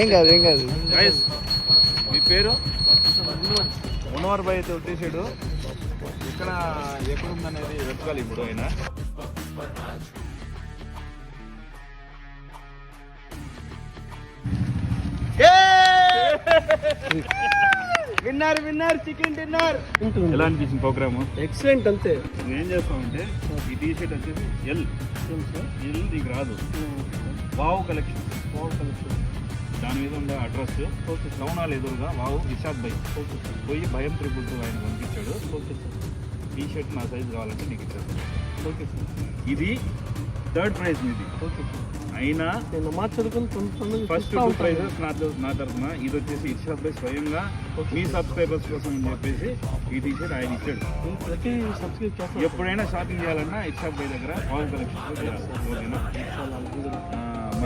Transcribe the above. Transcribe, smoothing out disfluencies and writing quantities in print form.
ఏం కాదు ఏం కాదు. గైస్ మీ పేరు మనోహర్ భాయ్ అయితే వచ్చేసాడు. ఎక్కడ ఉందనేది వెతకాలి ఇప్పుడు ఆయన. Winner winner chicken dinner. ఎలా అనిపించింది ప్రోగ్రామ్? ఎక్సలెంట్. అంతే ఏం చేస్తామంటే ఈ టీ షర్ట్ వచ్చేసి ఎల్ నీకు రాదు. వావ్ కలెక్షన్ దాని మీద ఉన్న అడ్రస్ సౌనాలు ఎదురుగా వావు ఇషాద్ భాయ్ పోయి భయం 222 ఆయన పంపించాడు. టీ షర్ట్ నా సైజు కావాలంటే నీకు ఇచ్చాడు. ఇది 3rd ప్రైజ్ మీది. అయినా ఫస్ట్ 2 ప్రైజెస్ నా తరఫున. ఇది వచ్చేసి ఇర్షాద్ భాయ్ స్వయంగా మీ సబ్స్క్రైబర్స్ కోసం అని చెప్పేసి ఈ టీ షర్ట్ ఆయన ఇచ్చాడు. ఎప్పుడైనా షాపింగ్ చేయాలన్నా ఇర్షాద్ భాయ్ దగ్గర వావ్ కలెక్షన్. ఓకేనా?